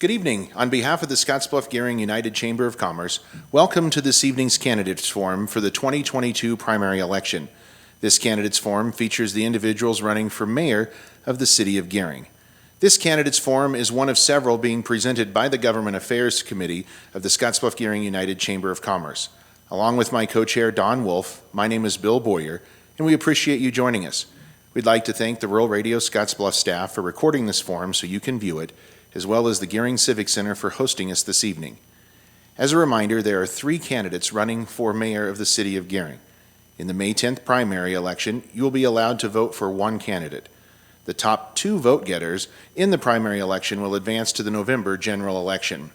Good evening. On behalf of the Scottsbluff-Gering United Chamber of Commerce, welcome to this evening's candidates forum for the 2022 primary election. This candidates forum features the individuals running for mayor of the city of Gering. This candidates forum is one of several being presented by the Government Affairs Committee of the Scottsbluff-Gering United Chamber of Commerce. Along with my co-chair, Don Wolf, my name is Bill Boyer, and we appreciate you joining us. We'd like to thank the Rural Radio Scottsbluff staff for recording this forum so you can view it, as well as the Gering Civic Center for hosting us this evening. As a reminder, there are 3 candidates running for mayor of the city of Gering. In the May 10th primary election, you will be allowed to vote for 1 candidate. The top 2 vote getters in the primary election will advance to the November general election.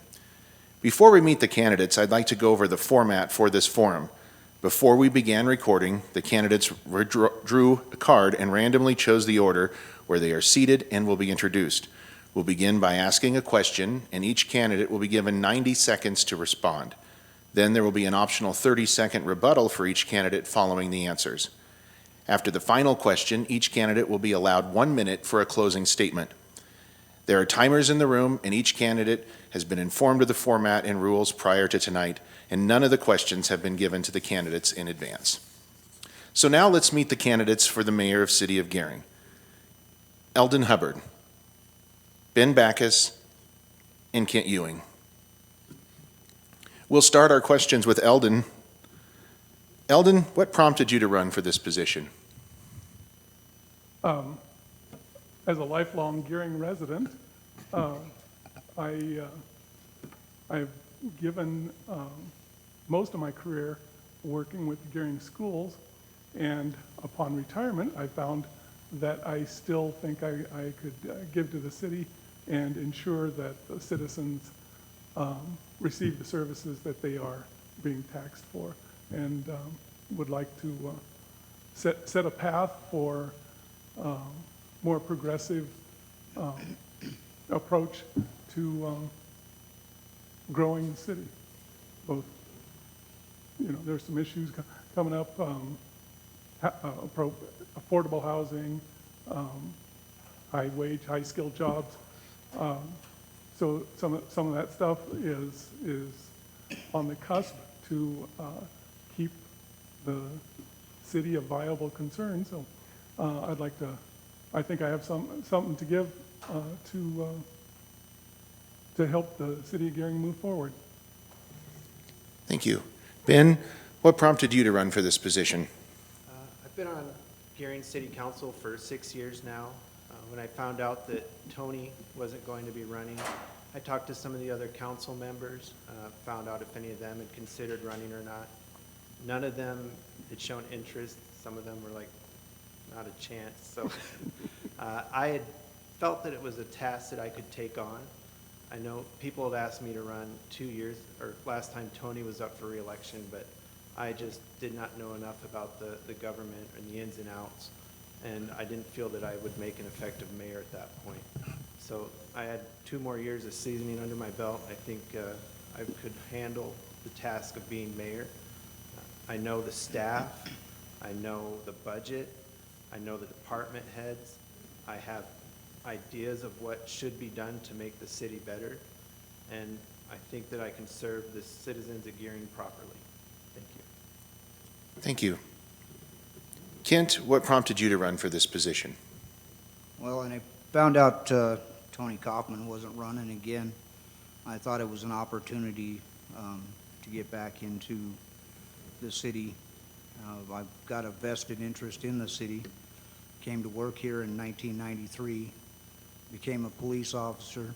Before we meet the candidates, I'd like to go over the format for this forum. Before we began recording, the candidates drew a card and randomly chose the order where they are seated and will be introduced. We'll begin by asking a question, and each candidate will be given 90 seconds to respond. Then there will be an optional 30-second rebuttal for each candidate following the answers. After the final question, each candidate will be allowed 1 minute for a closing statement. There are timers in the room, and each candidate has been informed of the format and rules prior to tonight, and none of the questions have been given to the candidates in advance. So now let's meet the candidates for the mayor of City of Gering. Eldon Hubbard, Ben Backus, and Kent Ewing. We'll start our questions with Eldon. Eldon, what prompted you to run for this position? As a lifelong Gering resident, I've given most of my career working with the Gering schools, and upon retirement, I found that I still think I could give to the city and ensure that the citizens receive the services that they are being taxed for, and would like to set a path for more progressive approach to growing the city. Both, there's some issues coming up, affordable housing, high wage, high skilled jobs. So some of that stuff is on the cusp to keep the city a viable concern. So I think I have something to give to help the city of Gering move forward. Thank you. Ben, what prompted you to run for this position? I've been on Gering City Council for 6 years now. When I found out that Tony wasn't going to be running, I talked to some of the other council members, found out if any of them had considered running or not. None of them had shown interest. Some of them were like, not a chance. So I had felt that it was a task that I could take on. I know people had asked me to run 2 years, or last time Tony was up for re-election, but I just did not know enough about the government and the ins and outs, and I didn't feel that I would make an effective mayor at that point. So I had 2 more years of seasoning under my belt. I think I could handle the task of being mayor. I know the staff, I know the budget, I know the department heads, I have ideas of what should be done to make the city better, and I think that I can serve the citizens of Gering properly. Thank you. Thank you. Kent, what prompted you to run for this position? Well, and I found out Tony Kaufman wasn't running again. I thought it was an opportunity to get back into the city. I've got a vested interest in the city. Came to work here in 1993, became a police officer.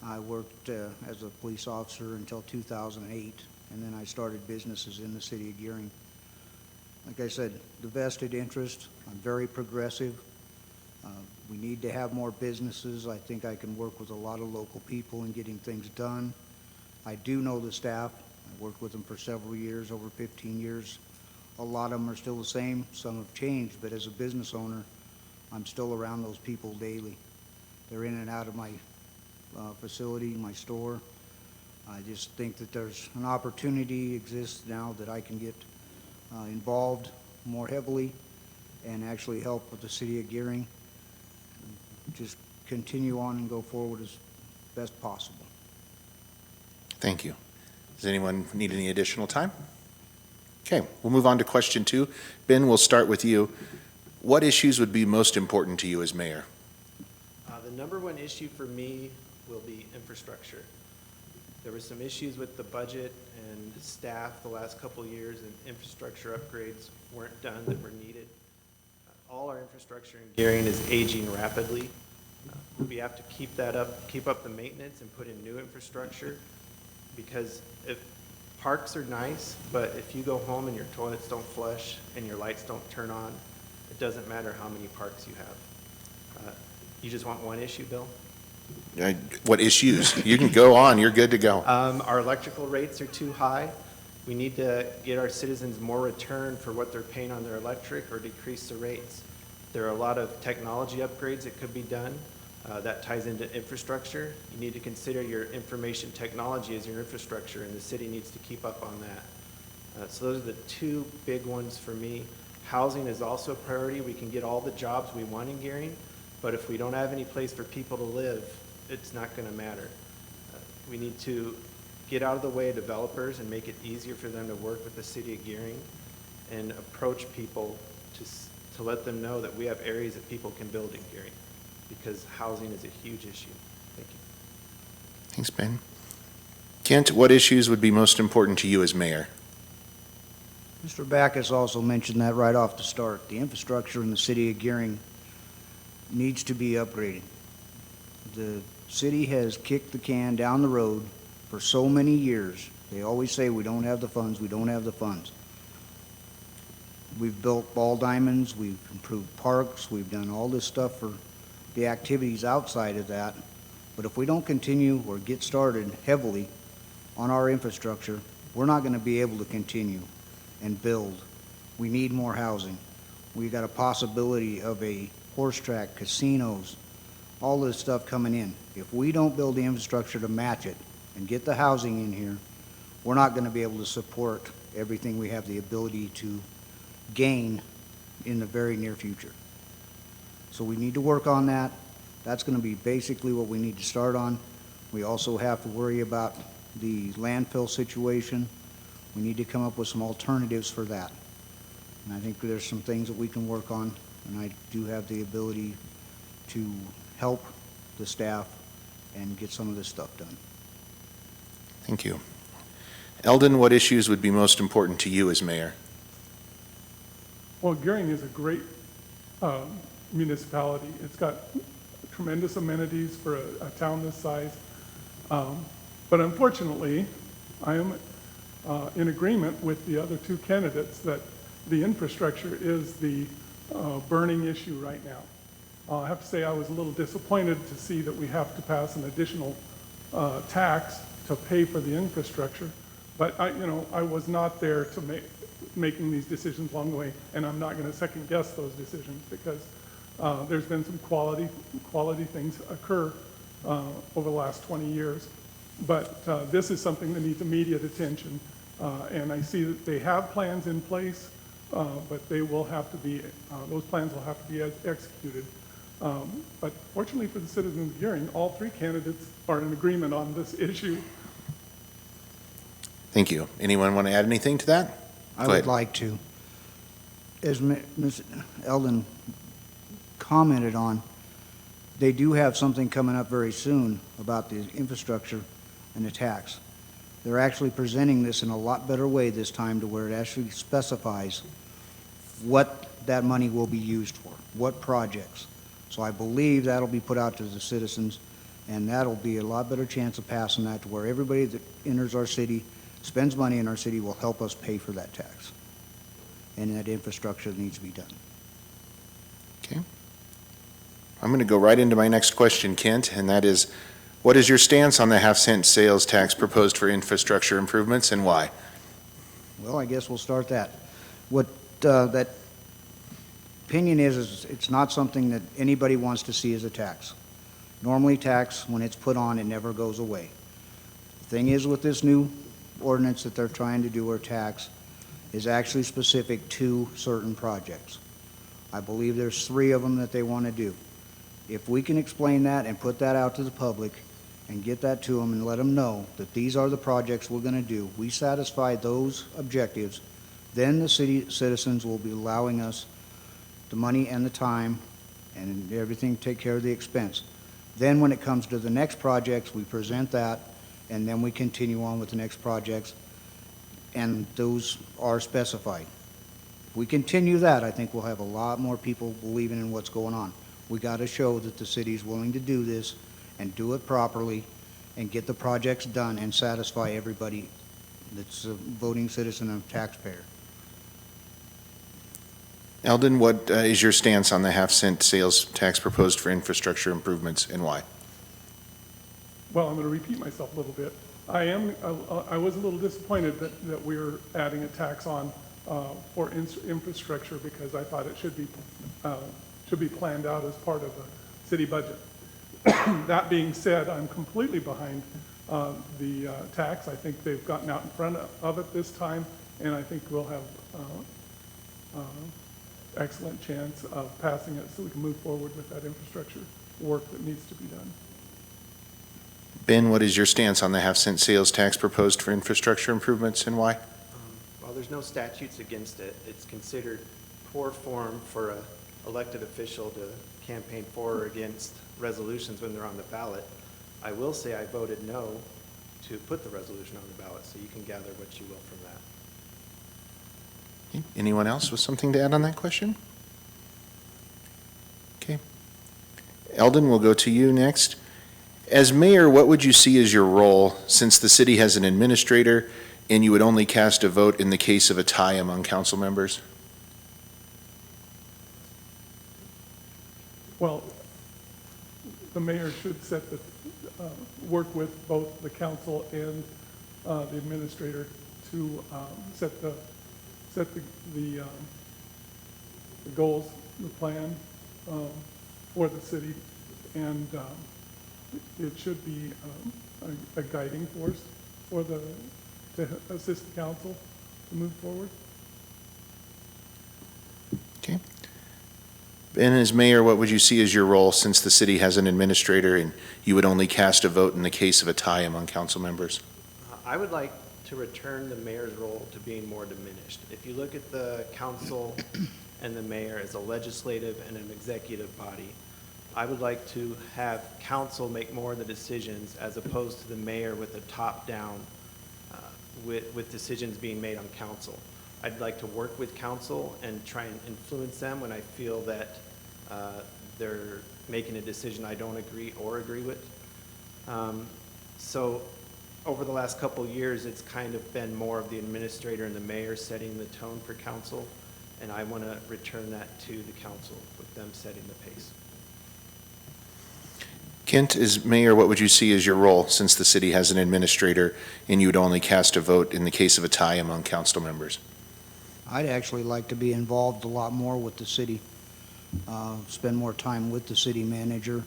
I worked as a police officer until 2008, and then I started businesses in the city of Gering. Like I said, the vested interest, I'm very progressive. We need to have more businesses. I think I can work with a lot of local people in getting things done. I do know the staff. I worked with them for several years, over 15 years. A lot of them are still the same. Some have changed, but as a business owner, I'm still around those people daily. They're in and out of my facility, my store. I just think that there's an opportunity exists now that I can get involved more heavily and actually help with the city of Gering. Just continue on and go forward as best possible. Thank you. Does anyone need any additional time? Okay, we'll move on to question 2. Ben, we'll start with you. What issues would be most important to you as mayor? The number one issue for me will be infrastructure. There were some issues with the budget and staff the last couple of years, and infrastructure upgrades weren't done that were needed. All our infrastructure in Gering is aging rapidly. We have to keep that up, keep up the maintenance and put in new infrastructure, because if parks are nice, but if you go home and your toilets don't flush and your lights don't turn on, it doesn't matter how many parks you have. You just want one issue, Bill? What issues? You can go on. You're good to go. Our electrical rates are too high. We need to get our citizens more return for what they're paying on their electric or decrease the rates. There are a lot of technology upgrades that could be done. That ties into infrastructure. You need to consider your information technology as your infrastructure, and the city needs to keep up on that. So those are the two big ones for me. Housing is also a priority. We can get all the jobs we want in Gering, but if we don't have any place for people to live, it's not going to matter. We need to get out of the way of developers and make it easier for them to work with the city of Gering and approach people to let them know that we have areas that people can build in Gering, because housing is a huge issue. Thank you. Thanks, Ben. Kent, what issues would be most important to you as mayor? Mr. Backus also mentioned that right off the start. The infrastructure in the city of Gering needs to be upgraded. The city has kicked the can down the road for so many years. They always say we don't have the funds, we don't have the funds. We've built ball diamonds, we've improved parks, we've done all this stuff for the activities outside of that. But if we don't continue or get started heavily on our infrastructure, we're not going to be able to continue and build. We need more housing. We've got a possibility of a horse track, casinos, all this stuff coming in. If we don't build the infrastructure to match it and get the housing in here, we're not going to be able to support everything we have the ability to gain in the very near future. So we need to work on that. That's going to be basically what we need to start on. We also have to worry about the landfill situation. We need to come up with some alternatives for that. And I think there's some things that we can work on, and I do have the ability to help the staff and get some of this stuff done. Thank you. Eldon, what issues would be most important to you as mayor? Well, Gering is a great municipality. It's got tremendous amenities for a town this size. But unfortunately, I am in agreement with the other two candidates that the infrastructure is the burning issue right now. I have to say I was a little disappointed to see that we have to pass an additional tax to pay for the infrastructure. But I was not there to making these decisions along the way, and I'm not going to second guess those decisions, because there's been some quality things occur over the last 20 years. But this is something that needs immediate attention, and I see that they have plans in place, but they will have to be, those plans will have to be executed. But fortunately for the citizens of Gering, all three candidates are in agreement on this issue. Thank you. Anyone want to add anything to that? I Go would ahead. like to. As Ms. Eldon commented on, they do have something coming up very soon about the infrastructure and the tax. They're actually presenting this in a lot better way this time, to where it actually specifies what that money will be used for, what projects. So I believe that'll be put out to the citizens, and that'll be a lot better chance of passing that, to where everybody that enters our city, spends money in our city, will help us pay for that tax and that infrastructure that needs to be done. Okay. I'm going to go right into my next question, Kent, and that is, what is your stance on the half-cent sales tax proposed for infrastructure improvements, and why? Well, I guess we'll start that. What that opinion is it's not something that anybody wants to see as a tax. Normally, tax, when it's put on, it never goes away. The thing is, with this new ordinance that they're trying to do, or tax, is actually specific to certain projects. I believe there's 3 of them that they want to do. If we can explain that and put that out to the public, and get that to them and let them know that these are the projects we're gonna do. We satisfy those objectives, then the city citizens will be allowing us the money and the time and everything, take care of the expense. Then when it comes to the next projects, we present that, and then we continue on with the next projects, and those are specified. If we continue that, I think we'll have a lot more people believing in what's going on. We gotta show that the city's willing to do this and do it properly and get the projects done and satisfy everybody that's a voting citizen and taxpayer. Eldon, what is your stance on the half-cent sales tax proposed for infrastructure improvements, and why? Well, I'm going to repeat myself a little bit. I was a little disappointed that we're adding a tax on for infrastructure, because I thought it should be planned out as part of the city budget. That being said, I'm completely behind the tax. I think they've gotten out in front of it this time, and I think we'll have excellent chance of passing it so we can move forward with that infrastructure work that needs to be done. Ben, what is your stance on the half-cent sales tax proposed for infrastructure improvements, and why? Well, there's no statutes against it. It's considered poor form for an elected official to campaign for or against resolutions when they're on the ballot. I will say I voted no to put the resolution on the ballot, so you can gather what you will from that. Okay. Anyone else with something to add on that question? Okay. Eldon, we'll go to you next. As mayor, what would you see as your role, since the city has an administrator and you would only cast a vote in the case of a tie among council members? Well, the mayor should set the, work with both the council and the administrator to set the goals, the plan for the city, and it should be a guiding force for to assist the council to move forward. Okay. Ben, as mayor, what would you see as your role, since the city has an administrator and you would only cast a vote in the case of a tie among council members? I would like to return the mayor's role to being more diminished. If you look at the council and the mayor as a legislative and an executive body, I would like to have council make more of the decisions as opposed to the mayor with a top-down, with decisions being made on council. I'd like to work with council and try and influence them when I feel that they're making a decision I don't agree with. So over the last couple of years, it's kind of been more of the administrator and the mayor setting the tone for council, and I want to return that to the council with them setting the pace. Kent, as mayor, what would you see as your role, since the city has an administrator and you would only cast a vote in the case of a tie among council members? I'd actually like to be involved a lot more with the city, spend more time with the city manager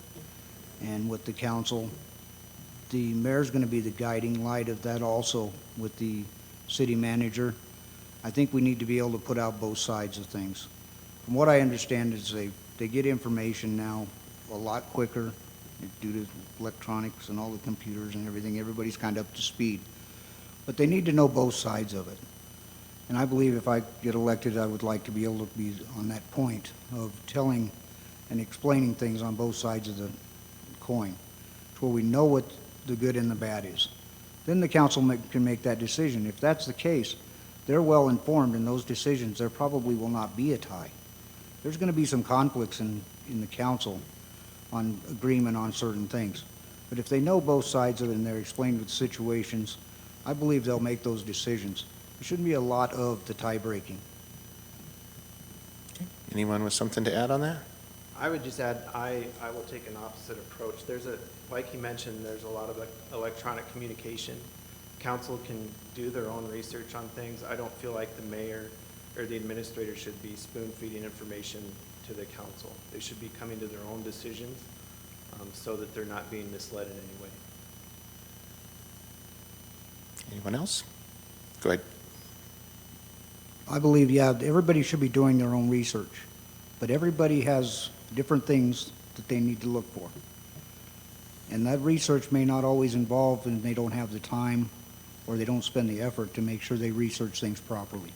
and with the council. The mayor's going to be the guiding light of that also with the city manager. I think we need to be able to put out both sides of things. From what I understand is they get information now a lot quicker due to electronics and all the computers and everything. Everybody's kind of up to speed. But they need to know both sides of it. And I believe if I get elected, I would like to be able to be on that point of telling and explaining things on both sides of the coin, to where we know what the good and the bad is. Then the council can make that decision. If that's the case, they're well informed in those decisions. There probably will not be a tie. There's going to be some conflicts in the council on agreement on certain things. But if they know both sides of it and they're explained with situations, I believe they'll make those decisions. There shouldn't be a lot of the tie breaking. Okay. Anyone with something to add on that? I would just add, I will take an opposite approach. Like he mentioned, there's a lot of electronic communication. Council can do their own research on things. I don't feel like the mayor or the administrator should be spoon-feeding information to the council. They should be coming to their own decisions so that they're not being misled in any way. Anyone else? Go ahead. I believe, yeah, everybody should be doing their own research, but everybody has different things that they need to look for. And that research may not always involve, and they don't have the time, or they don't spend the effort to make sure they research things properly.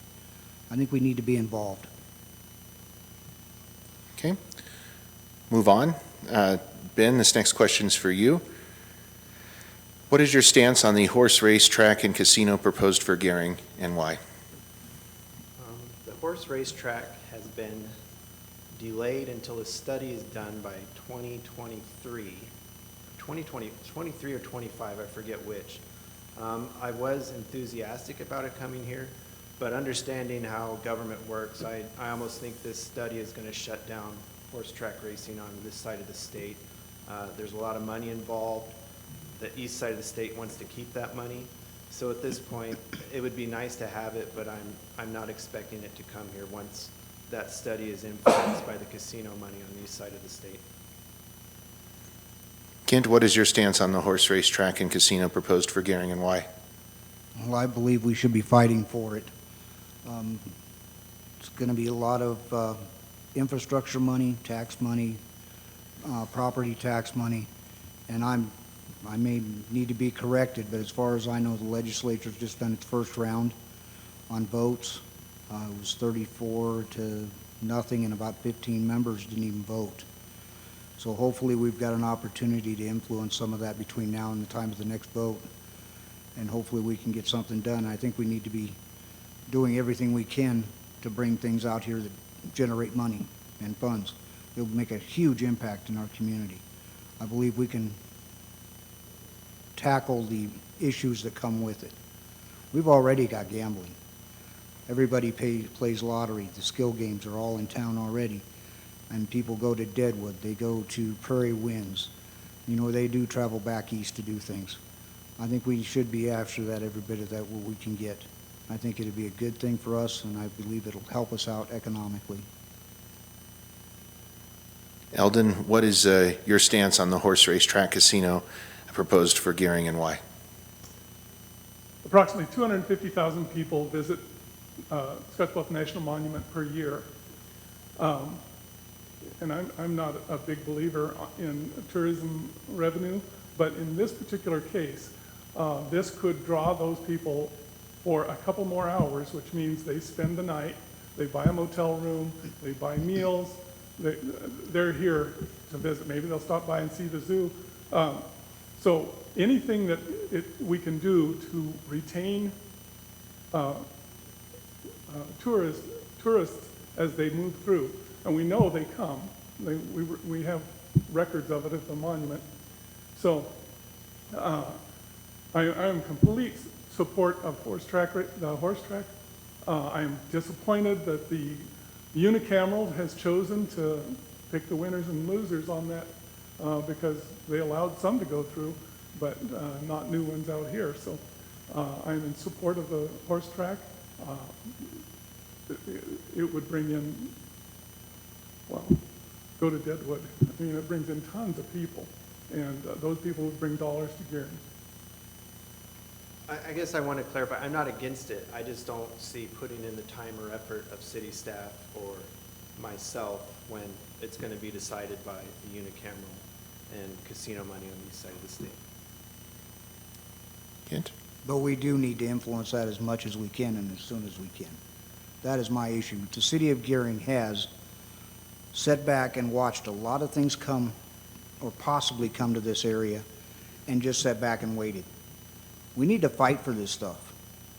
I think we need to be involved. Okay. Move on. Ben, this next question's for you. What is your stance on the horse race track and casino proposed for Gering, and why? The horse racetrack has been delayed until a study is done by 2023. 23 or 25, I forget which. I was enthusiastic about it coming here, but understanding how government works, I almost think this study is going to shut down horse track racing on this side of the state. There's a lot of money involved. The east side of the state wants to keep that money. So at this point, it would be nice to have it, but I'm not expecting it to come here once that study is influenced by the casino money on the east side of the state. Kent, what is your stance on the horse race track and casino proposed for Gering, and why? Well, I believe we should be fighting for it. It's going to be a lot of infrastructure money, tax money, property tax money, and I may need to be corrected, but as far as I know, the legislature's just done its first round on votes. It was 34 to nothing, and about 15 members didn't even vote. So hopefully we've got an opportunity to influence some of that between now and the time of the next vote, and hopefully we can get something done. I think we need to be doing everything we can to bring things out here that generate money and funds. It'll make a huge impact in our community. I believe we can tackle the issues that come with it. We've already got gambling. Everybody plays lottery. The skill games are all in town already. And people go to Deadwood. They go to Prairie Winds. You know, they do travel back east to do things. I think we should be after that, every bit of that what we can get. I think it'd be a good thing for us, and I believe it'll help us out economically. Eldon, what is your stance on the horse race track casino proposed for Gering, and why? Approximately 250,000 people visit Scottsbluff National Monument per year. And I'm not a big believer in tourism revenue, but in this particular case, this could draw those people for a couple more hours, which means they spend the night, they buy a motel room, they buy meals, they're here to visit. Maybe they'll stop by and see the zoo. So anything that we can do to retain tourists as they move through, and we know they come. We have records of it at the monument. So I am complete support of the horse track. I am disappointed that the unicameral has chosen to pick the winners and losers on that because they allowed some to go through, but not new ones out here. So I'm in support of the horse track. It would bring in, well, go to Deadwood. I mean, it brings in tons of people, and those people would bring dollars to Gering. I guess I want to clarify, I'm not against it. I just don't see putting in the time or effort of city staff or myself when it's going to be decided by the unicameral and casino money on the east side of the state. Kent? But we do need to influence that as much as we can and as soon as we can. That is my issue. The city of Gering has sat back and watched a lot of things come or possibly come to this area and just sat back and waited. We need to fight for this stuff.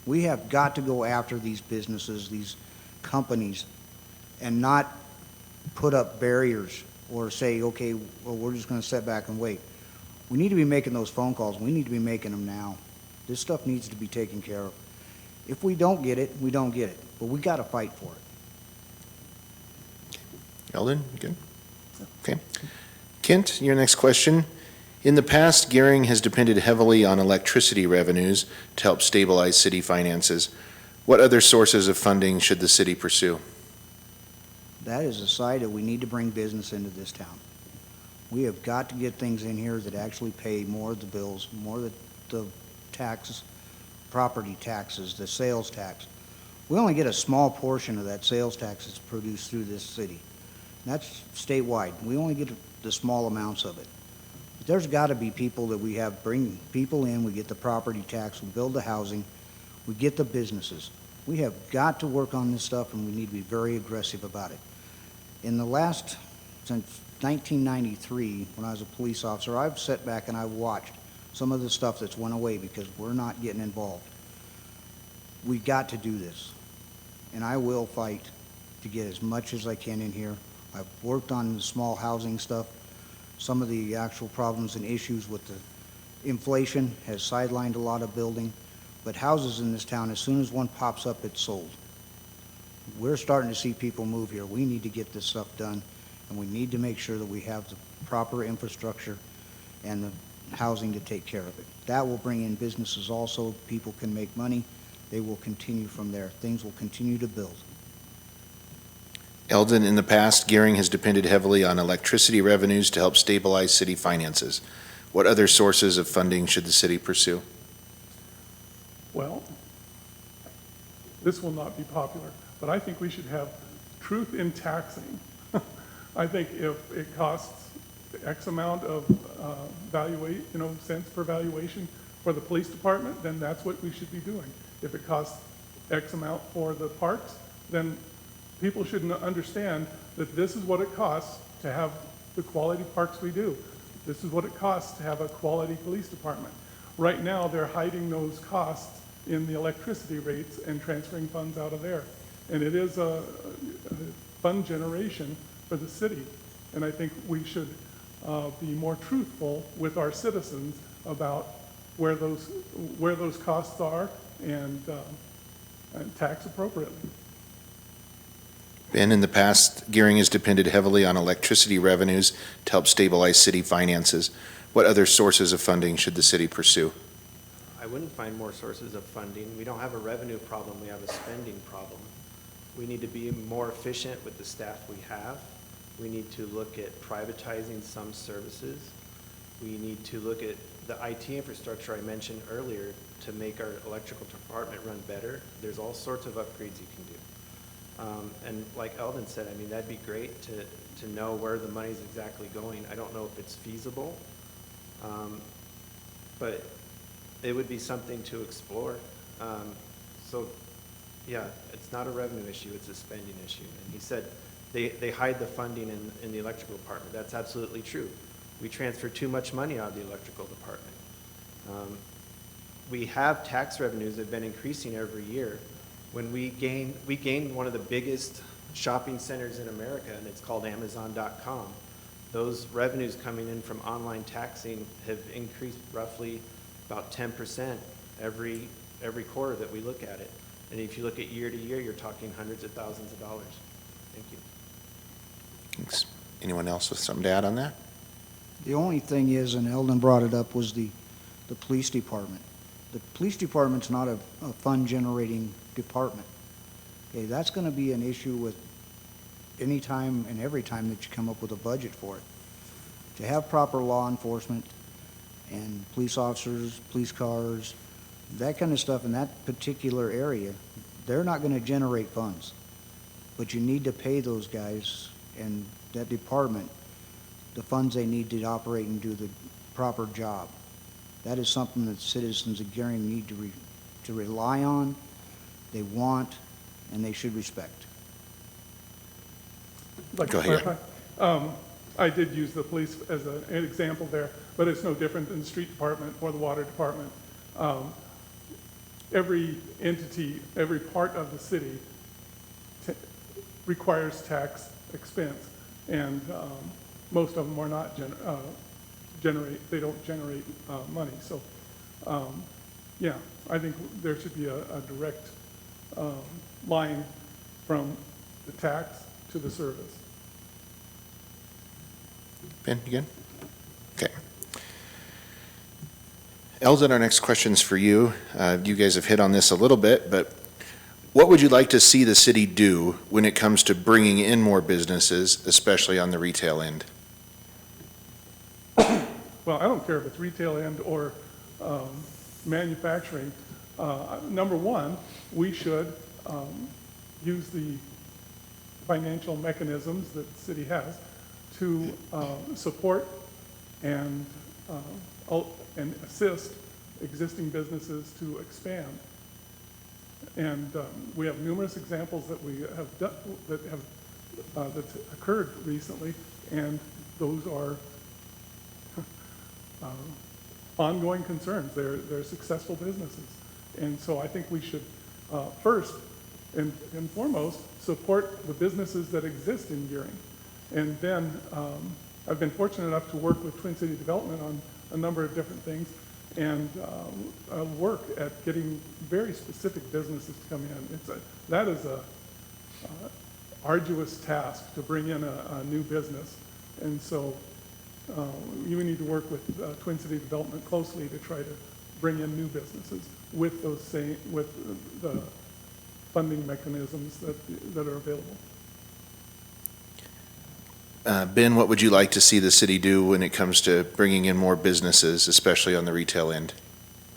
We have got to go after these businesses, these companies, and not put up barriers or say, okay, well, we're just going to sit back and wait. We need to be making those phone calls. We need to be making them now. This stuff needs to be taken care of. If we don't get it, we don't get it. But we got to fight for it. Eldon, you good? Okay. Kent, your next question. In the past, Gering has depended heavily on electricity revenues to help stabilize city finances. What other sources of funding should the city pursue? That is a side that we need to bring business into this town. We have got to get things in here that actually pay more of the bills, more of the taxes, property taxes, the sales tax. We only get a small portion of that sales tax that's produced through this city. That's statewide. We only get the small amounts of it. There's got to be people that we have bring people in, we get the property tax, we build the housing, we get the businesses. We have got to work on this stuff, and we need to be very aggressive about it. In the last, since 1993, when I was a police officer, I've sat back and I've watched some of the stuff that's went away because we're not getting involved. We got to do this, and I will fight to get as much as I can in here. I've worked on the small housing stuff. Some of the actual problems and issues with the inflation has sidelined a lot of building, but houses in this town, as soon as one pops up, it's sold. We're starting to see people move here. We need to get this stuff done, and we need to make sure that we have the proper infrastructure and the housing to take care of it. That will bring in businesses also. People can make money. They will continue from there. Things will continue to build. Eldon, in the past, Gering has depended heavily on electricity revenues to help stabilize city finances. What other sources of funding should the city pursue? Well, this will not be popular, but I think we should have truth in taxing. I think if it costs X amount of cents per valuation for the police department, then that's what we should be doing. If it costs X amount for the parks, then people should understand that this is what it costs to have the quality parks we do. This is what it costs to have a quality police department. Right now, they're hiding those costs in the electricity rates and transferring funds out of there. And it is a fund generation for the city. And I think we should be more truthful with our citizens about where those costs are and tax appropriately. Ben, in the past, Gering has depended heavily on electricity revenues to help stabilize city finances. What other sources of funding should the city pursue? I wouldn't find more sources of funding. We don't have a revenue problem, we have a spending problem. We need to be more efficient with the staff we have. We need to look at privatizing some services. We need to look at the IT infrastructure I mentioned earlier to make our electrical department run better. There's all sorts of upgrades you can do. And like Eldon said, I mean, that'd be great to know where the money's exactly going. I don't know if it's feasible, but it would be something to explore. So, yeah, it's not a revenue issue, it's a spending issue. And he said they hide the funding in the electrical department. That's absolutely true. We transfer too much money out of the electrical department. We have tax revenues that have been increasing every year. When we gained one of the biggest shopping centers in America, and it's called Amazon.com. Those revenues coming in from online taxing have increased roughly about 10% every quarter that we look at it. And if you look at year to year, you're talking hundreds of thousands of dollars. Thank you. Thanks. Anyone else with something to add on that? The only thing is, and Eldon brought it up, was the police department. The police department's not a fund-generating department. Okay, that's going to be an issue with any time and every time that you come up with a budget for it. To have proper law enforcement and police officers, police cars, that kind of stuff in that particular area, they're not going to generate funds. But you need to pay those guys and that department the funds they need to operate and do the proper job. That is something that citizens of Gering need to rely on, they want, and they should respect. Like Go to ahead. clarify, I did use the police as an example there, but it's no different than the street department or the water department. Every entity, every part of the city requires tax expense, and most of them are not they don't generate money. So, yeah, I think there should be a direct line from the tax to the service. Ben, you good? Okay. Eldon, our next question's for you. You guys have hit on this a little bit, but what would you like to see the city do when it comes to bringing in more businesses, especially on the retail end? Well, I don't care if it's retail end or manufacturing. Number one, we should use the financial mechanisms that the city has to support and and assist existing businesses to expand. And we have numerous examples that we have done, that's occurred recently, and those are ongoing concerns. They're successful businesses. And so I think we should first and foremost support the businesses that exist in Gering. And then I've been fortunate enough to work with Twin City Development on a number of different things, and work at getting very specific businesses to come in. That is a arduous task to bring in a new business. And so you need to work with Twin City Development closely to try to bring in new businesses with the funding mechanisms that are available. Ben, what would you like to see the city do when it comes to bringing in more businesses, especially on the retail end?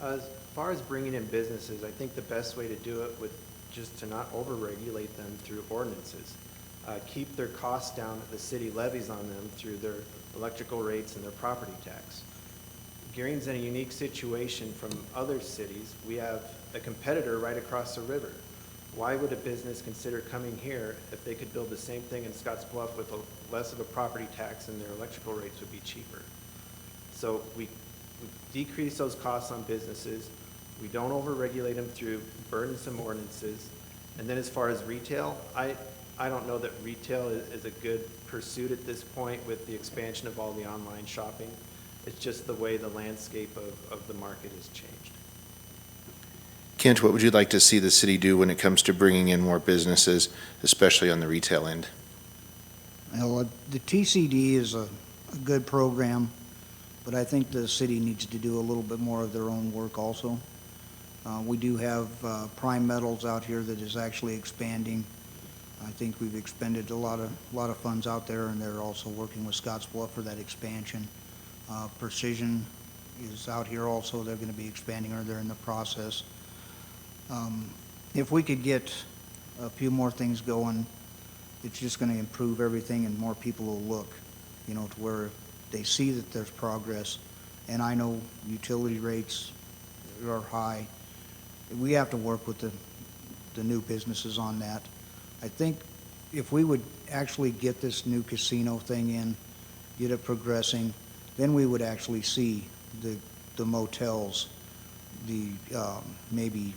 As far as bringing in businesses, I think the best way to do it would just to not over-regulate them through ordinances. Keep their costs down that the city levies on them through their electrical rates and their property tax. Gering's in a unique situation from other cities. We have a competitor right across the river. Why would a business consider coming here if they could build the same thing in Scottsbluff with less of a property tax and their electrical rates would be cheaper? So we decrease those costs on businesses. We don't over-regulate them through burdensome ordinances. And then as far as retail, I don't know that retail is a good pursuit at this point with the expansion of all the online shopping. It's just the way the landscape of the market has changed. Kent, what would you like to see the city do when it comes to bringing in more businesses, especially on the retail end? Well, the TCD is a good program, but I think the city needs to do a little bit more of their own work also. We do have Prime Metals out here that is actually expanding. I think we've expended a lot of funds out there, and they're also working with Scottsbluff for that expansion. Precision is out here also. They're going to be expanding, or they're in the process. If we could get a few more things going, it's just going to improve everything, and more people will look, to where they see that there's progress. And I know utility rates are high. We have to work with the new businesses on that. I think if we would actually get this new casino thing in, get it progressing, then we would actually see the motels, the maybe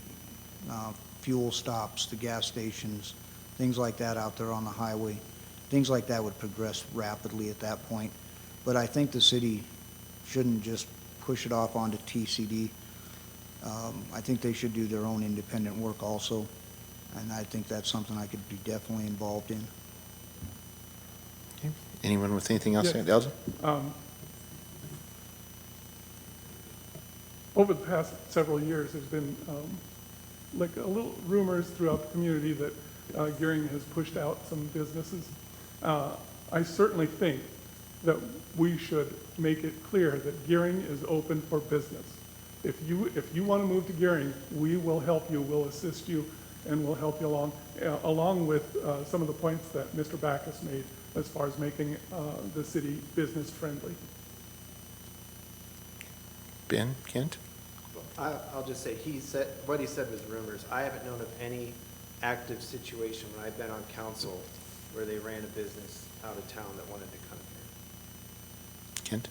fuel stops, the gas stations, things like that out there on the highway. Things like that would progress rapidly at that point. But I think the city shouldn't just push it off onto TCD. I think they should do their own independent work also, and I think that's something I could be definitely involved in. Okay. Anyone with anything else? Yes. Elgin? Over the past several years, there's been like a little rumors throughout the community that Gering has pushed out some businesses. I certainly think that we should make it clear that Gering is open for business. If you want to move to Gering, we will help you, we'll assist you, and we'll help you along with some of the points that Mr. Backus made as far as making the city business friendly. Ben, Kent? I'll just say, what he said was rumors. I haven't known of any active situation when I've been on council where they ran a business out of town that wanted to come here. Kent?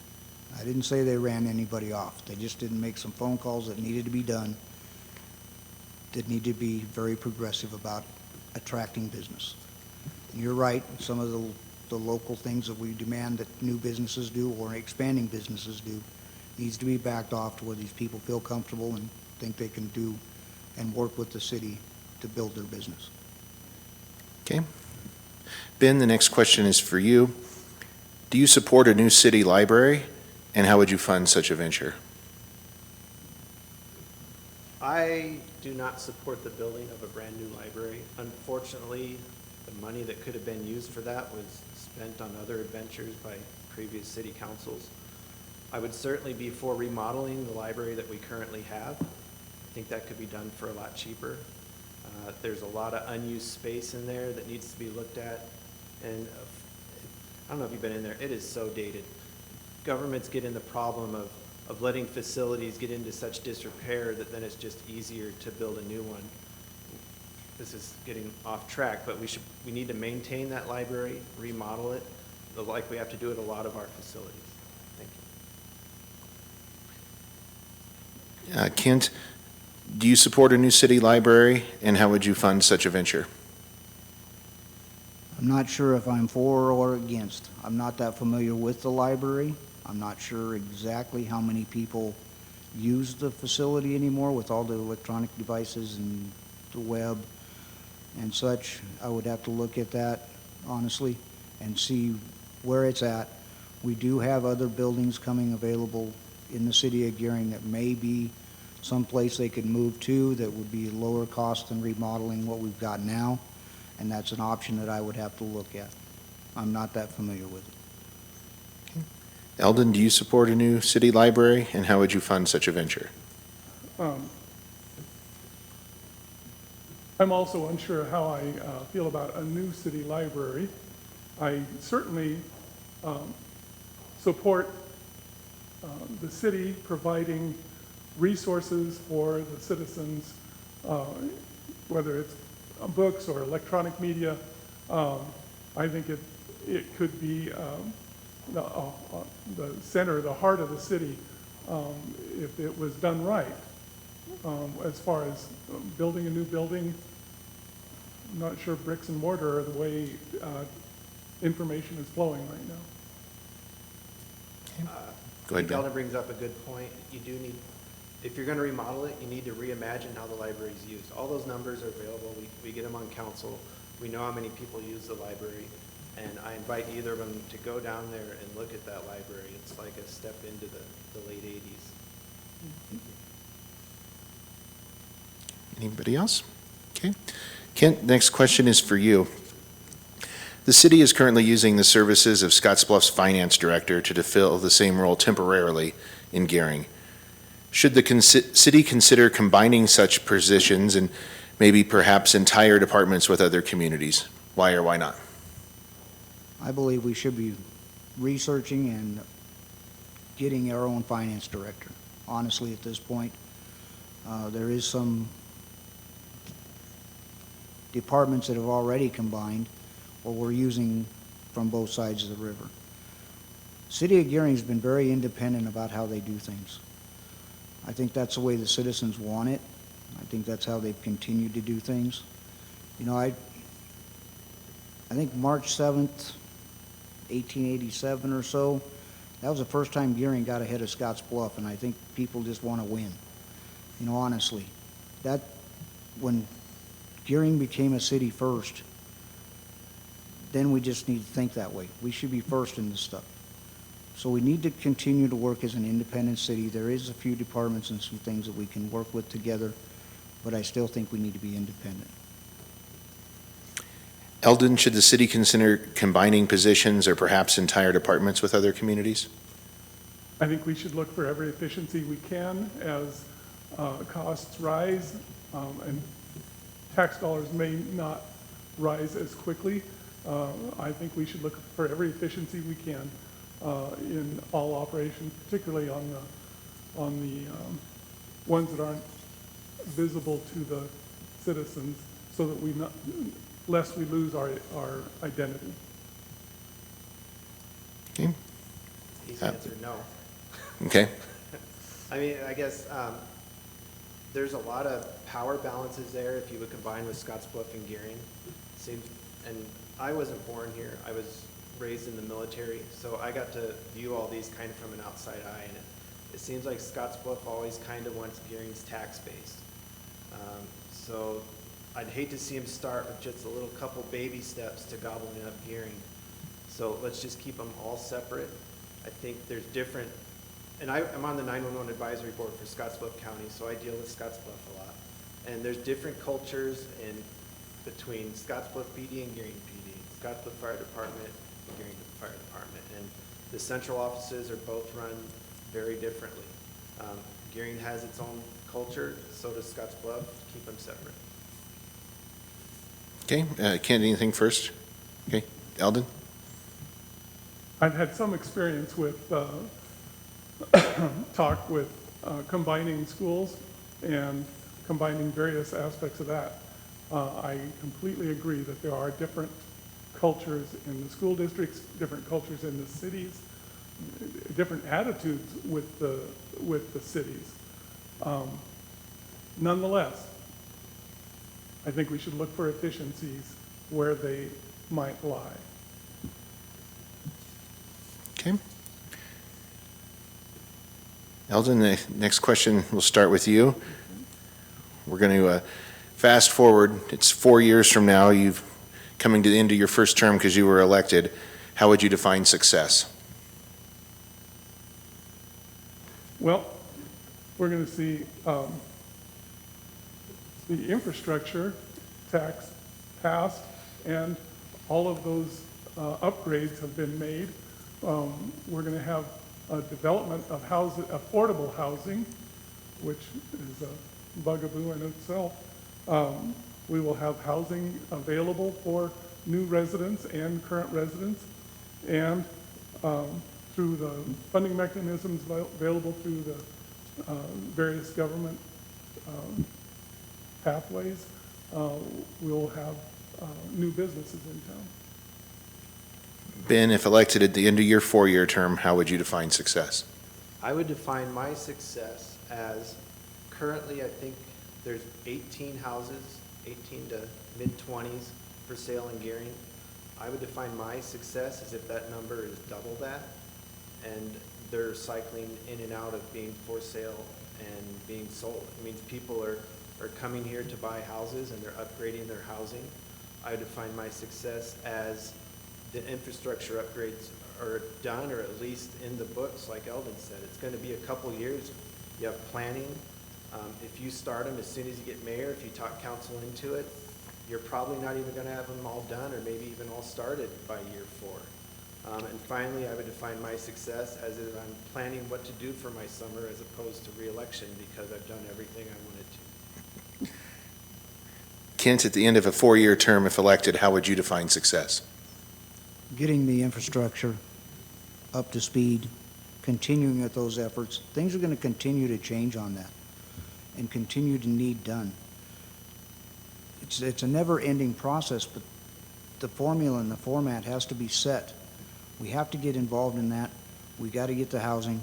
I didn't say they ran anybody off. They just didn't make some phone calls that needed to be done, that need to be very progressive about attracting business. And you're right, some of the local things that we demand that new businesses do or expanding businesses do needs to be backed off to where these people feel comfortable and think they can do and work with the city to build their business. Okay. Ben, the next question is for you. Do you support a new city library, and how would you fund such a venture? I do not support the building of a brand new library. Unfortunately, the money that could have been used for that was spent on other adventures by previous city councils. I would certainly be for remodeling the library that we currently have. I think that could be done for a lot cheaper. There's a lot of unused space in there that needs to be looked at. And I don't know if you've been in there, it is so dated. governments get in the problem of letting facilities get into such disrepair that then it's just easier to build a new one. This is getting off track, but we need to maintain that library, remodel it, like we have to do at a lot of our facilities. Thank you. Kent, do you support a new city library, and how would you fund such a venture? I'm not sure if I'm for or against. I'm not that familiar with the library. I'm not sure exactly how many people use the facility anymore with all the electronic devices and the web and such. I would have to look at that, honestly, and see where it's at. We do have other buildings coming available in the city of Gering that may be someplace they could move to that would be lower cost than remodeling what we've got now, and that's an option that I would have to look at. I'm not that familiar with it. Eldon, do you support a new city library, and how would you fund such a venture? I'm also unsure how I feel about a new city library. I certainly support the city providing resources for the citizens, whether it's books or electronic media. I think it could be the center, the heart of the city, if it was done right. As far as building a new building, I'm not sure bricks and mortar are the way information is flowing right now. Go ahead, Bill. Eldon brings up a good point. You do need, if you're going to remodel it, you need to reimagine how the library is used. All those numbers are available. We get them on council. We know how many people use the library. And I invite either of them to go down there and look at that library. It's like a step into the late 80s. Anybody else? Okay. Kent, next question is for you. The city is currently using the services of Scottsbluff's finance director to fulfill the same role temporarily in Gering. Should the city consider combining such positions and maybe perhaps entire departments with other communities? Why or why not? I believe we should be researching and getting our own finance director. Honestly, at this point, there is some departments that have already combined or we're using from both sides of the river. City of Gering has been very independent about how they do things. I think that's the way the citizens want it. I think that's how they've continued to do things. You know, I think March 7th, 1887 or so, that was the first time Gering got ahead of Scottsbluff, and I think people just want to win. You know, honestly, that when Gering became a city first, then we just need to think that way. We should be first in this stuff. So we need to continue to work as an independent city. There is a few departments and some things that we can work with together, but I still think we need to be independent. Eldon, should the city consider combining positions or perhaps entire departments with other communities? I think we should look for every efficiency we can as costs rise, and tax dollars may not rise as quickly. I think we should look for every efficiency we can in all operations, particularly on the ones that aren't visible to the citizens, so that lest we lose our identity. Okay. Easy answer, no. Okay. I mean, I guess there's a lot of power balances there if you would combine with Scottsbluff and Gering. And I wasn't born here. I was raised in the military, so I got to view all these kind of from an outside eye, and it seems like Scottsbluff always kind of wants Gering's tax base. So I'd hate to see him start with just a little couple baby steps to gobbling up Gering. So let's just keep them all separate. I think there's different, and I'm on the 911 advisory board for Scottsbluff County, so I deal with Scottsbluff a lot. And there's different cultures between Scottsbluff PD and Gering PD, Scottsbluff Fire Department and Gering Fire Department. And the central offices are both run very differently. Gering has its own culture, so does Scottsbluff. Keep them separate. Okay. Kent, anything first? Okay. Eldon? I've had some experience with talk with combining schools and combining various aspects of that. I completely agree that there are different cultures in the school districts, different cultures in the cities, different attitudes with the cities. Nonetheless, I think we should look for efficiencies where they might lie. Okay. Eldon, the next question will start with you. We're going to fast forward. It's 4 years from now. You've coming to the end of your first term because you were elected. How would you define success? Well, we're going to see the infrastructure tax passed, and all of those upgrades have been made. We're going to have a development of affordable housing, which is a bugaboo in itself. We will have housing available for new residents and current residents, and through the funding mechanisms available through the various government pathways, we'll have new businesses in town. Ben, if elected at the end of your 4-year term, how would you define success? I would define my success as, currently, I think there's 18 houses, 18 to mid-20s for sale in Gering. I would define my success as if that number is double that, and they're cycling in and out of being for sale and being sold. It means people are coming here to buy houses and they're upgrading their housing. I would define my success as the infrastructure upgrades are done, or at least in the books, like Eldon said. It's going to be a couple years. You have planning. If you start them as soon as you get mayor, if you talk council into it, you're probably not even going to have them all done, or maybe even all started by year 4. And finally, I would define my success as if I'm planning what to do for my summer as opposed to re-election, because I've done everything I wanted to. Kent, at the end of a 4-year term, if elected, how would you define success? Getting the infrastructure up to speed, continuing with those efforts. Things are going to continue to change on that and continue to need done. It's a never-ending process, but the formula and the format has to be set. We have to get involved in that. We got to get the housing.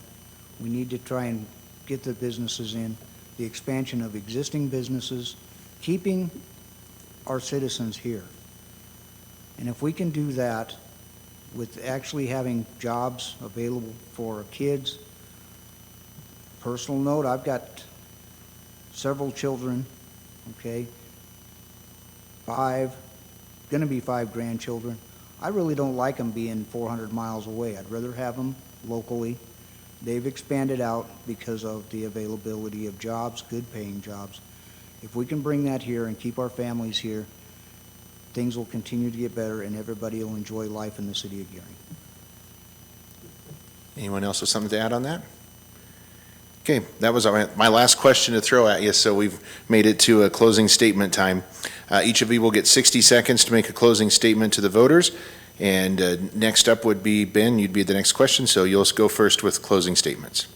We need to try and get the businesses in, the expansion of existing businesses, keeping our citizens here. And if we can do that with actually having jobs available for our kids. Personal note, I've got several children, okay, gonna be 5 grandchildren. I really don't like them being 400 miles away. I'd rather have them locally. They've expanded out because of the availability of jobs, good paying jobs. If we can bring that here and keep our families here, things will continue to get better and everybody will enjoy life in the city of Gering. Anyone else with something to add on that? Okay, that was my last question to throw at you, so we've made it to a closing statement time. Each of you will get 60 seconds to make a closing statement to the voters, and next up would be Ben. You'd be the next question, so you'll go first with closing statements.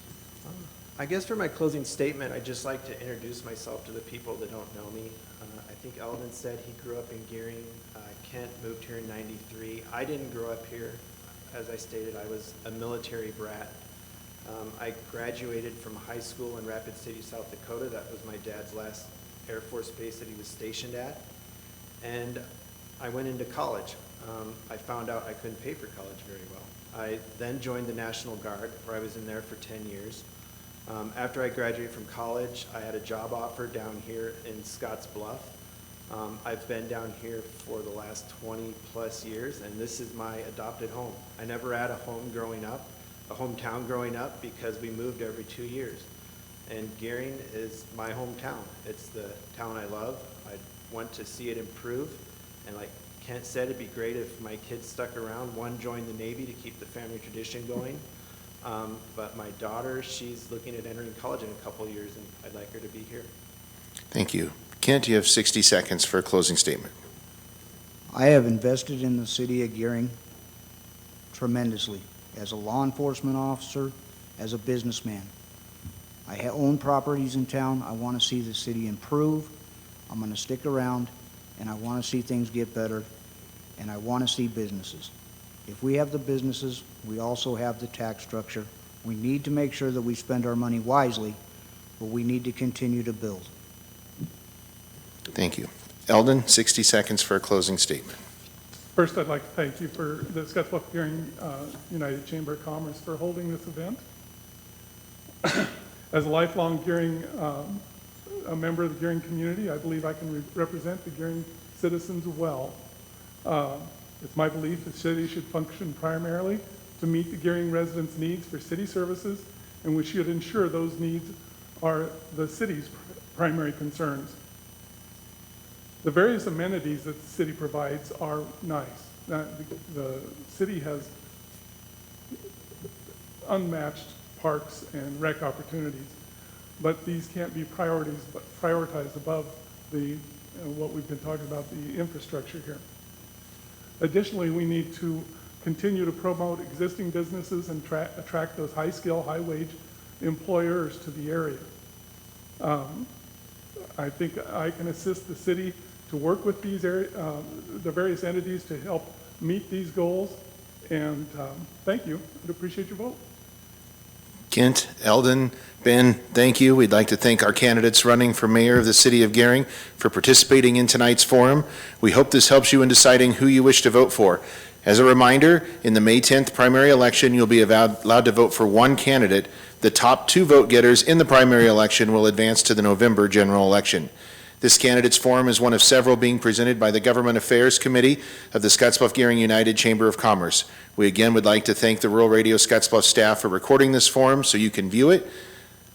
I guess for my closing statement, I'd just like to introduce myself to the people that don't know me. I think Eldon said he grew up in Gering. Kent moved here in '93. I didn't grow up here. As I stated, I was a military brat. I graduated from high school in Rapid City, South Dakota. That was my dad's last Air Force base that he was stationed at. And I went into college. I found out I couldn't pay for college very well. I then joined the National Guard, where I was in there for 10 years. After I graduated from college, I had a job offer down here in Scotts Bluff. I've been down here for the last 20 plus years, and this is my adopted home. I never had a home growing up, a hometown growing up, because we moved every 2 years. And Gering is my hometown. It's the town I love. I want to see it improve. And like Kent said, it'd be great if my kids stuck around. One joined the Navy to keep the family tradition going. But my daughter, she's looking at entering college in a couple of years, and I'd like her to be here. Thank you. Kent, you have 60 seconds for a closing statement. I have invested in the city of Gering tremendously as a law enforcement officer, as a businessman. I own properties in town. I want to see the city improve. I'm going to stick around, and I want to see things get better, and I want to see businesses. If we have the businesses, we also have the tax structure. We need to make sure that we spend our money wisely, but we need to continue to build. Thank you. Eldon, 60 seconds for a closing statement. First, I'd like to thank you for the Scottsbluff-Gering United Chamber of Commerce for holding this event. As a lifelong Gering, a member of the Gering community, I believe I can represent the Gering citizens well. It's my belief the city should function primarily to meet the Gering residents' needs for city services, and we should ensure those needs are the city's primary concerns. The various amenities that the city provides are nice. The city has unmatched parks and rec opportunities, but these can't be prioritized above what we've been talking about, the infrastructure here. Additionally, we need to continue to promote existing businesses and attract those high-skill, high-wage employers to the area. I think I can assist the city to work with these the various entities to help meet these goals, and thank you. I'd appreciate your vote. Kent, Eldon, Ben, thank you. We'd like to thank our candidates running for mayor of the city of Gering for participating in tonight's forum. We hope this helps you in deciding who you wish to vote for. As a reminder, in the May 10th primary election, you'll be allowed to vote for one candidate. The top 2 vote getters in the primary election will advance to the November general election. This candidates forum is one of several being presented by the Government Affairs Committee of the Scottsbluff-Gering United Chamber of Commerce. We again would like to thank the Rural Radio Scottsbluff staff for recording this forum so you can view it,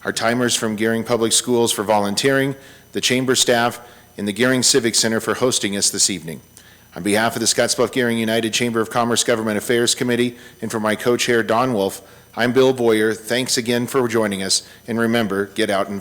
our timers from Gering Public Schools for volunteering, the Chamber staff, and the Gering Civic Center for hosting us this evening. On behalf of the Scottsbluff-Gering United Chamber of Commerce Government Affairs Committee and for my co-chair Don Wolf, I'm Bill Boyer. Thanks again for joining us, and remember, get out and